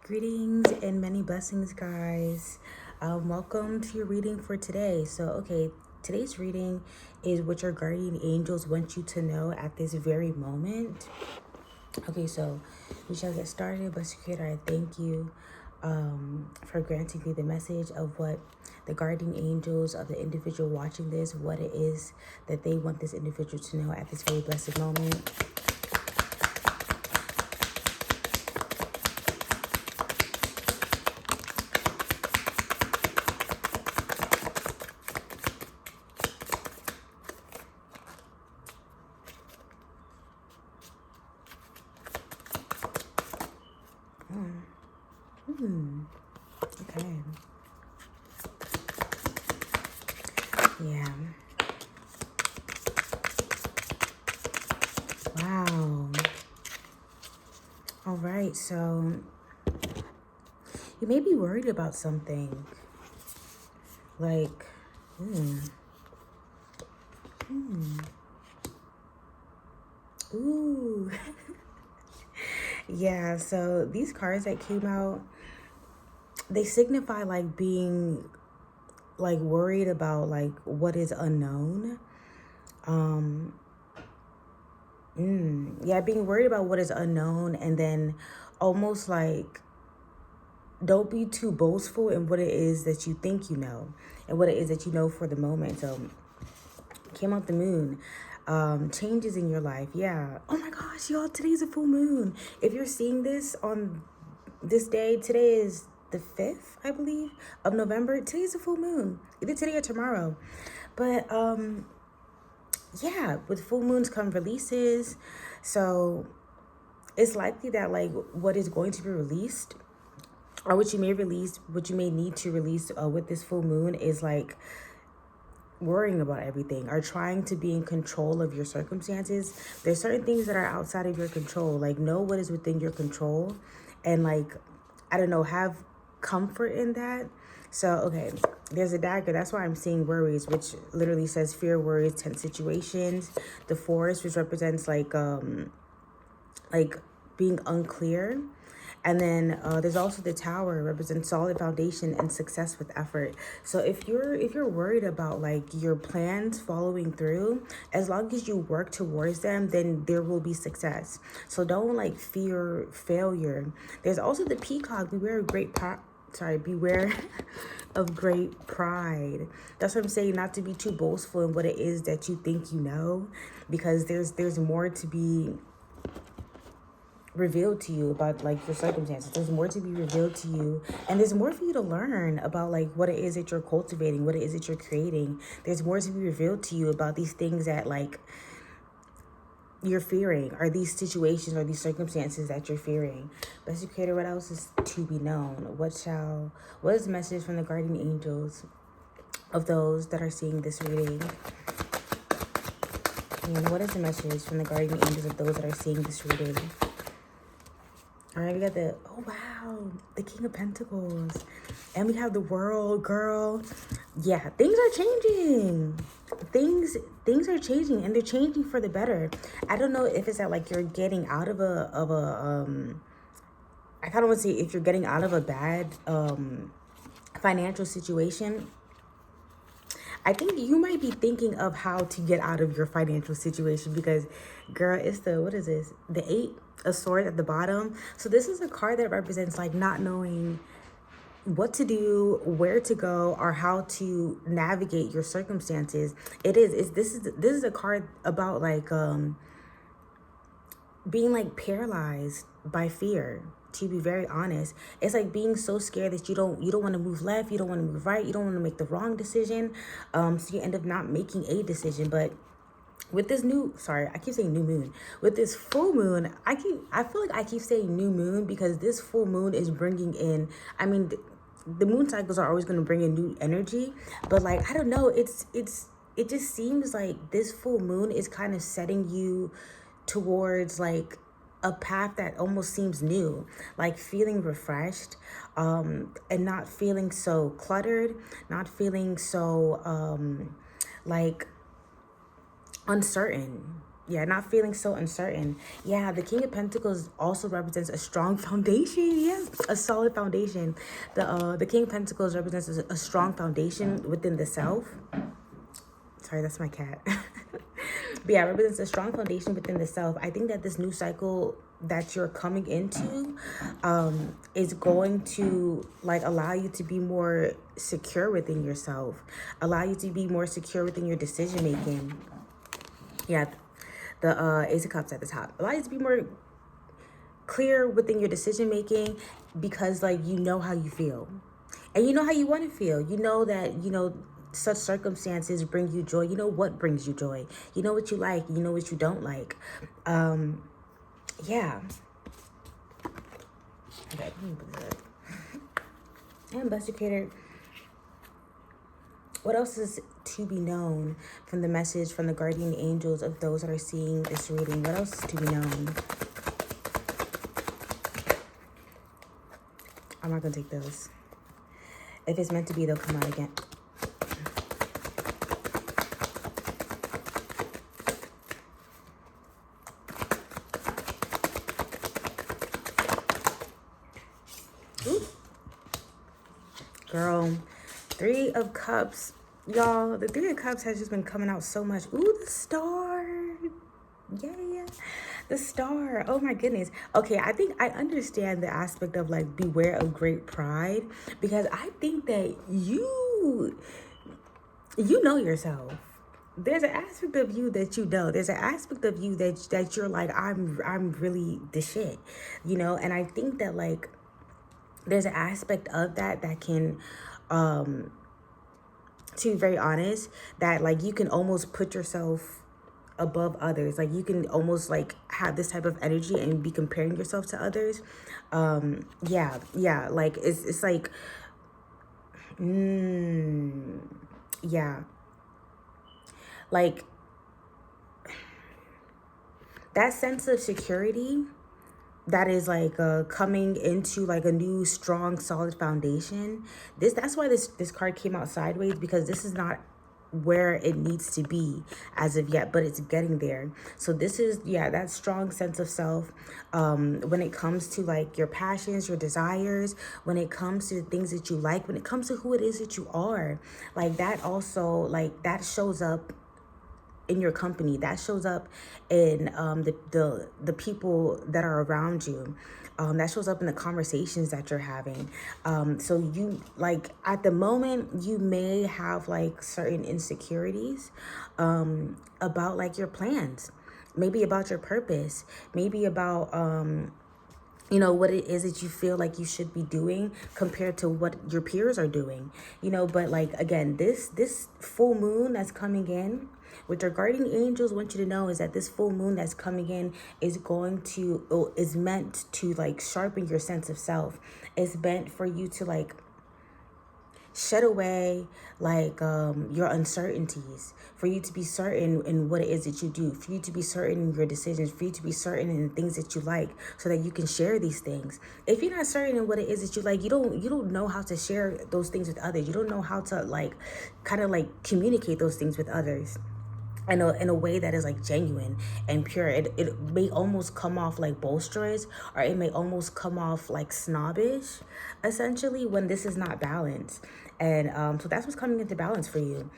Greetings and many blessings, guys. Welcome to your reading for today. Today's reading is what your guardian angels want you to know at this very moment. So we shall get started. Blessed Creator, I thank you for granting me the message of what the guardian angels of the individual watching this, what it is that they want this individual to know at this very blessed moment. Okay. Yeah. Wow. All right. So you may be worried about something. Like, ooh. Yeah. So these cards that came out, they signify like being like worried about like what is unknown. Yeah, being worried about what is unknown, and then almost like don't be too boastful in what it is that you think you know and what it is that you know for the moment. So came out the moon. Changes in your life. Yeah. Oh my gosh, y'all, today's a full moon. If you're seeing this on this day, today is the 5th, I believe, of November. Today's a full moon. Either today or tomorrow. But yeah, with full moons come releases. So it's likely that like what is going to be released, or what you may release, what you may need to release with this full moon, is like worrying about everything or trying to be in control of your circumstances. There's certain things that are outside of your control. Like, know what is within your control, and like, I don't know, have comfort in that. So okay, there's a dagger. That's why I'm seeing worries, which literally says fear, worries, tense situations. The forest, which represents like being unclear. And then there's also the tower, represents solid foundation and success with effort. So if you're worried about like your plans following through, as long as you work towards them, then there will be success. So don't like fear failure. There's also the peacock. Beware of great pride. That's what I'm saying, not to be too boastful in what it is that you think you know, because there's more to be revealed to you about like your circumstances. There's more to be revealed to you, and there's more for you to learn about like what it is that you're cultivating, what it is that you're creating. There's more to be revealed to you about these things that like you're fearing, or these situations or these circumstances that you're fearing. Blessed Creator, what else is to be known? What is the message from the guardian angels of those that are seeing this reading? And what is the message from the guardian angels of those that are seeing this reading? All right, we got the, oh wow, the King of Pentacles. And we have the World, girl. Yeah, things are changing. Things are changing, and they're changing for the better. I don't know if it's that like you're getting out of I kind of want to say if you're getting out of a bad financial situation. I think you might be thinking of how to get out of your financial situation, because, girl, it's what is this? The 8 of Swords at the bottom. So this is a card that represents like not knowing what to do, where to go, or how to navigate your circumstances. This is a card about like being like paralyzed by fear. To be very honest, it's like being so scared that you don't want to move left, you don't want to move right, you don't want to make the wrong decision, so you end up not making a decision. But with this I keep saying new moon, with this full moon, I feel like I keep saying new moon because this full moon is bringing in, I mean, the moon cycles are always going to bring in new energy, but like, I don't know, it just seems like this full moon is kind of setting you towards like a path that almost seems new, like feeling refreshed, and not feeling so cluttered, not feeling so like uncertain. Yeah, not feeling so uncertain. Yeah, the King of Pentacles also represents a strong foundation. Yes, a solid foundation. The King of Pentacles represents a strong foundation within the self. Sorry, that's my cat. But yeah, it represents a strong foundation within the self. I think that this new cycle that you're coming into is going to like allow you to be more secure within yourself, allow you to be more secure within your decision making. Yeah, the Ace of Cups at the top. Allow you to be more clear within your decision making because like you know how you feel. And you know how you want to feel. You know that, such circumstances bring you joy. You know what brings you joy. You know what you like. You know what you don't like. Yeah. Okay, let me put this up. And Buster Creator, what else is to be known from the message from the guardian angels of those that are seeing this reading? What else is to be known? I'm not going to take those. If it's meant to be, they'll come out again. Ooh. Girl, Three of Cups. Y'all, the Three of Cups has just been coming out so much. Ooh, the Star. Yeah. The Star. Oh my goodness. Okay, I think I understand the aspect of like beware of great pride, because I think that you know yourself. There's an aspect of you that you know. There's an aspect of you that you're like, I'm really the shit, and I think that like there's an aspect of that can to be very honest, that like you can almost put yourself above others. Like you can almost like have this type of energy and be comparing yourself to others. Yeah, like it's like yeah, like that sense of security that is like coming into like a new strong solid foundation. That's why this card came out sideways, because this is not where it needs to be as of yet, but it's getting there. So this is, yeah, that strong sense of self when it comes to like your passions, your desires, when it comes to the things that you like, when it comes to who it is that you are, like that also, like that shows up in your company, that shows up in the people that are around you, that shows up in the conversations that you're having. So you, like, at the moment you may have like certain insecurities about like your plans, maybe about your purpose, maybe about what it is that you feel like you should be doing compared to what your peers are doing, but like, again, this full moon that's coming in, what your guardian angels want you to know is that this full moon that's coming in is meant to like sharpen your sense of self. It's meant for you to like shed away like your uncertainties, for you to be certain in what it is that you do, for you to be certain in your decisions, for you to be certain in the things that you like, so that you can share these things. If you're not certain in what it is that you like, you don't know how to share those things with others. You don't know how to like kind of like communicate those things with others in a way that is like genuine and pure. It may almost come off like boisterous, or it may almost come off like snobbish, essentially, when this is not balanced. And so that's what's coming into balance for you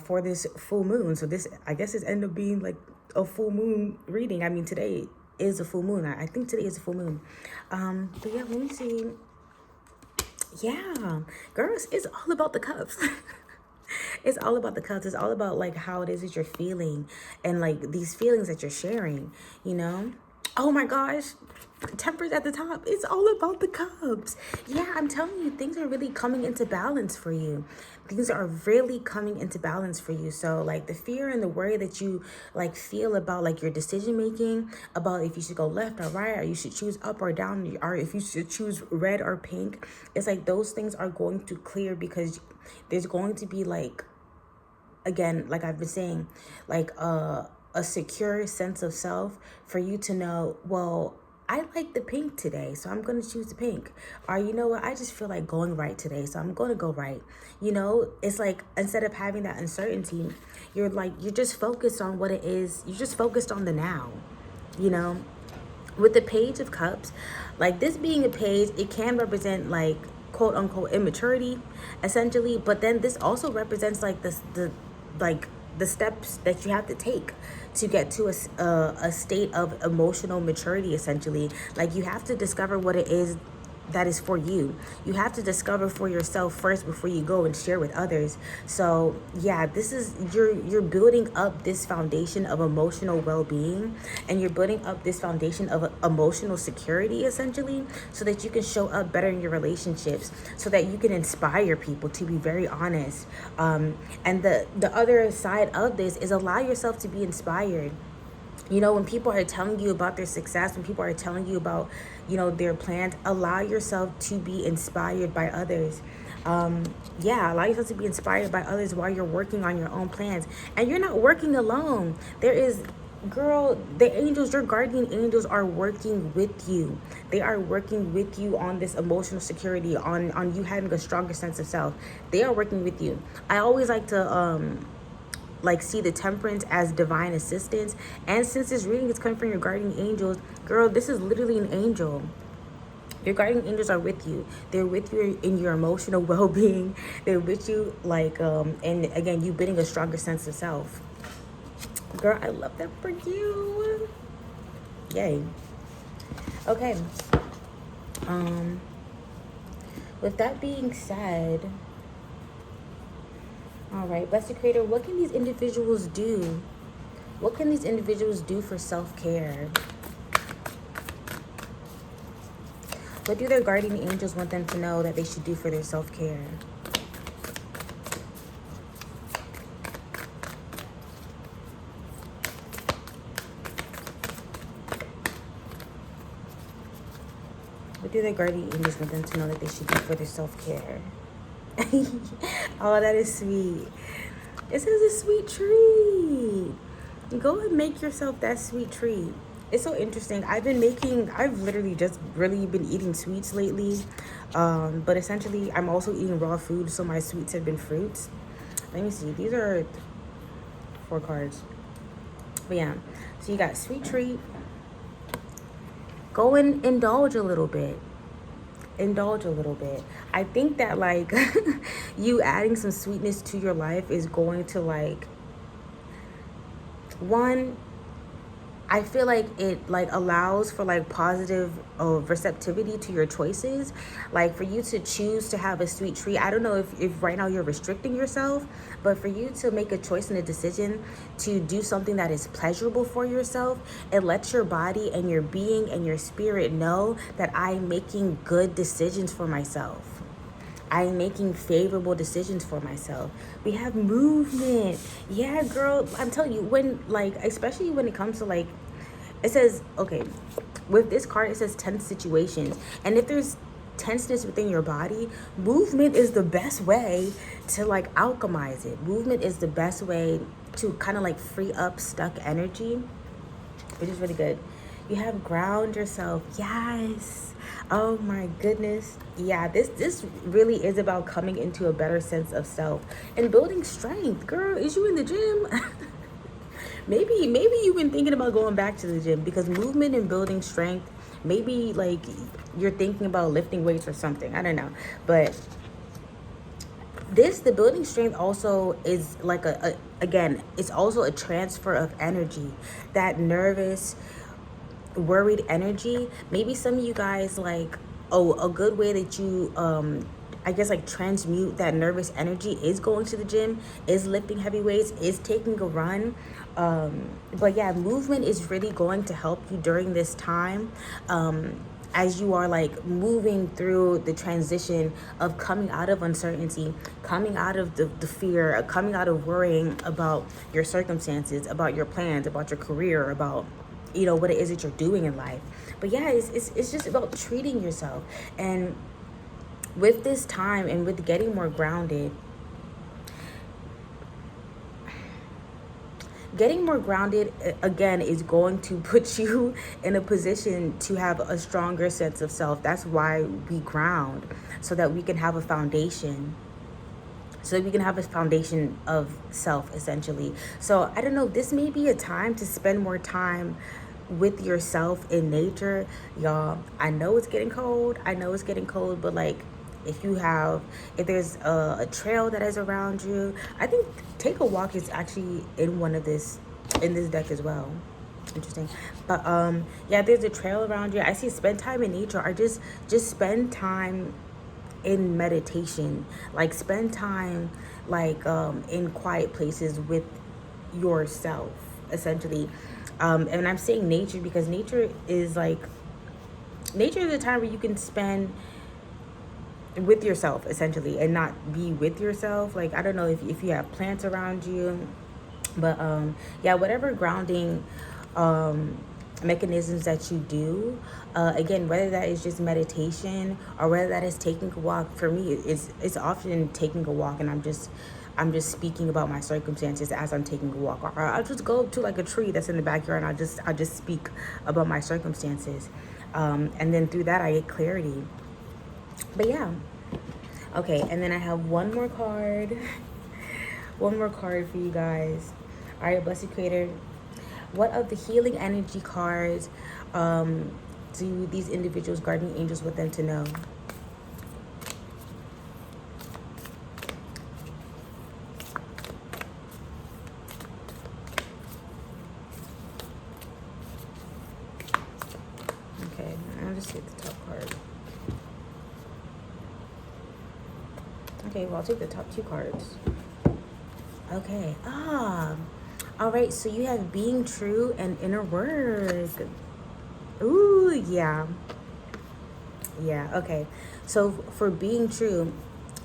for this full moon. So this, I guess, is end up being like a full moon reading. I mean, today is a full moon. I think today is a full moon. But yeah, let me see. Yeah, girls, it's all about the cups. It's all about the cups. It's all about like how it is that you're feeling, and like these feelings that you're sharing, Oh my gosh, Temperance at the top. It's all about the cups. Yeah, I'm telling you, things are really coming into balance for you. Things are really coming into balance for you. So like the fear and the worry that you like feel about like your decision making, about if you should go left or right, or you should choose up or down, or if you should choose red or pink, it's like those things are going to clear, because there's going to be like, again, like I've been saying, like a secure sense of self for you to know, well, I like the pink today, so I'm going to choose the pink. Or, you know what, I just feel like going right today, so I'm going to go right. You know, it's like, instead of having that uncertainty, you're just focused on what it is. You're just focused on the now, you know? With the Page of Cups, like, this being a page, it can represent like quote unquote immaturity, essentially. But then this also represents like like the steps that you have to take to get to a state of emotional maturity, essentially. Like, you have to discover what it is that is for you. You have to discover for yourself first before you go and share with others. So yeah, this is, you're building up this foundation of emotional well-being, and you're building up this foundation of emotional security, essentially, so that you can show up better in your relationships, so that you can inspire people, to be very honest. And the other side of this is, allow yourself to be inspired. You know, when people are telling you about their success, when people are telling you about, you know, their plans, allow yourself to be inspired by others. Yeah, allow yourself to be inspired by others while you're working on your own plans. And you're not working alone. There is, girl, the angels, your guardian angels, are working with you. They are working with you on this emotional security, on you having a stronger sense of self. They are working with you. I always like to like see the Temperance as divine assistance. And since this reading is coming from your guardian angels, girl, this is literally an angel. Your guardian angels are with you. They're with you in your emotional well-being. They're with you, like, and again, you building a stronger sense of self. Girl, I love that for you. Yay. Okay. With that being said, all right, Blessed Creator, what can these individuals do? What can these individuals do for self-care? What do their guardian angels want them to know that they should do for their self-care? What do their guardian angels want them to know that they should do for their self-care? Oh, that is sweet. It says a sweet treat. Go and make yourself that sweet treat. It's so interesting. I've literally just really been eating sweets lately. But essentially, I'm also eating raw food, so my sweets have been fruits. Let me see. These are 4 cards. But yeah, so you got sweet treat. Go and indulge a little bit. Indulge a little bit. I think that, like, you adding some sweetness to your life is going to, like, one, I feel like it, like, allows for, like, positive receptivity to your choices. Like, for you to choose to have a sweet treat, I don't know if right now you're restricting yourself, but for you to make a choice and a decision to do something that is pleasurable for yourself, it lets your body and your being and your spirit know that I'm making good decisions for myself. I'm making favorable decisions for myself. We have movement. Yeah, girl, I'm telling you, when, like, especially when it comes to, like, it says, okay, with this card, it says tense situations. And if there's tenseness within your body, movement is the best way to, like, alchemize it. Movement is the best way to kind of, like, free up stuck energy, which is really good. You have ground yourself. Yes. Oh my goodness. Yeah, this really is about coming into a better sense of self and building strength. Girl, is you in the gym? maybe you've been thinking about going back to the gym, because movement and building strength, maybe, like, you're thinking about lifting weights or something. I don't know. But the building strength also is like again, it's also a transfer of energy. That nervous, worried energy, maybe some of you guys, like, a good way that you I guess, like, transmute that nervous energy is going to the gym, is lifting heavy weights, is taking a run. But yeah, movement is really going to help you during this time, as you are, like, moving through the transition of coming out of uncertainty, coming out of the fear, coming out of worrying about your circumstances, about your plans, about your career, about, you know, what it is that you're doing in life. But yeah, it's just about treating yourself. And with this time and with getting more grounded, getting more grounded, again, is going to put you in a position to have a stronger sense of self. That's why we ground, so that we can have a foundation, of self, essentially. So I don't know, this may be a time to spend more time with yourself in nature, y'all. I know it's getting cold, but like, if there's a trail that is around you, I think take a walk is actually in this deck as well. Interesting. But yeah, there's a trail around you. I see spend time in nature, or just spend time in meditation. Like, spend time, like, in quiet places with yourself, essentially. And I'm saying nature because nature is a time where you can spend with yourself, essentially, and not be with yourself. Like, I don't know if you have plants around you, but yeah, whatever grounding mechanisms that you do, again, whether that is just meditation or whether that is taking a walk. For me, it's often taking a walk, and I'm just speaking about my circumstances as I'm taking a walk. Or I'll just go to like a tree that's in the backyard, and I'll just speak about my circumstances, and then through that I get clarity. But yeah, okay, and then I have one more card, one more card for you guys. All right, Blessed Creator, what of the healing energy cards do these individuals, guardian angels, want them to know? Okay, I'll just take the top card. Okay, well, I'll take the top two cards. Okay. All right, so you have being true and inner work. Ooh, yeah. Yeah, okay. So for being true,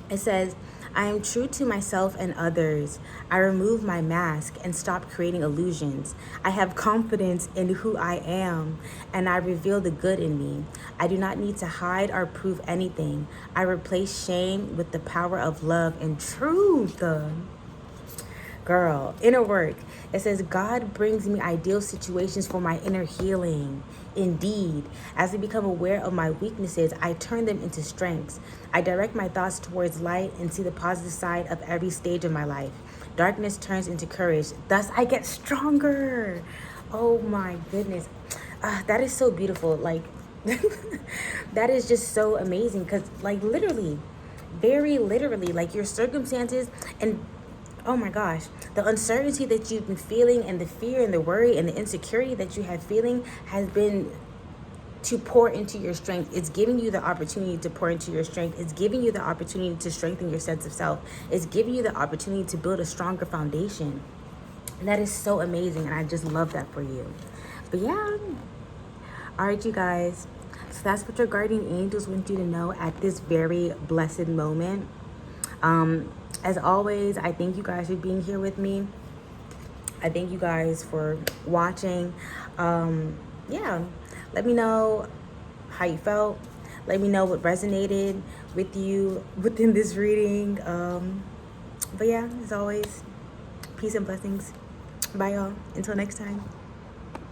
it says, I am true to myself and others. I remove my mask and stop creating illusions. I have confidence in who I am, and I reveal the good in me. I do not need to hide or prove anything. I replace shame with the power of love and truth. Girl, inner work. It says, God brings me ideal situations for my inner healing. Indeed, as I become aware of my weaknesses, I turn them into strengths. I direct my thoughts towards light and see the positive side of every stage of my life. Darkness turns into courage. Thus, I get stronger. Oh my goodness. That is so beautiful. Like, that is just so amazing because, like, literally, very literally, like, your circumstances and oh my gosh, the uncertainty that you've been feeling and the fear and the worry and the insecurity that you have feeling has been to pour into your strength. It's giving you the opportunity to pour into your strength. It's giving you the opportunity to strengthen your sense of self. It's giving you the opportunity to build a stronger foundation. And that is so amazing, and I just love that for you. But yeah, all right, you guys. So that's what your guardian angels want you to know at this very blessed moment. As always, I thank you guys for being here with me. I thank you guys for watching. Yeah, let me know how you felt. Let me know what resonated with you within this reading. But yeah, as always, peace and blessings. Bye, y'all. Until next time.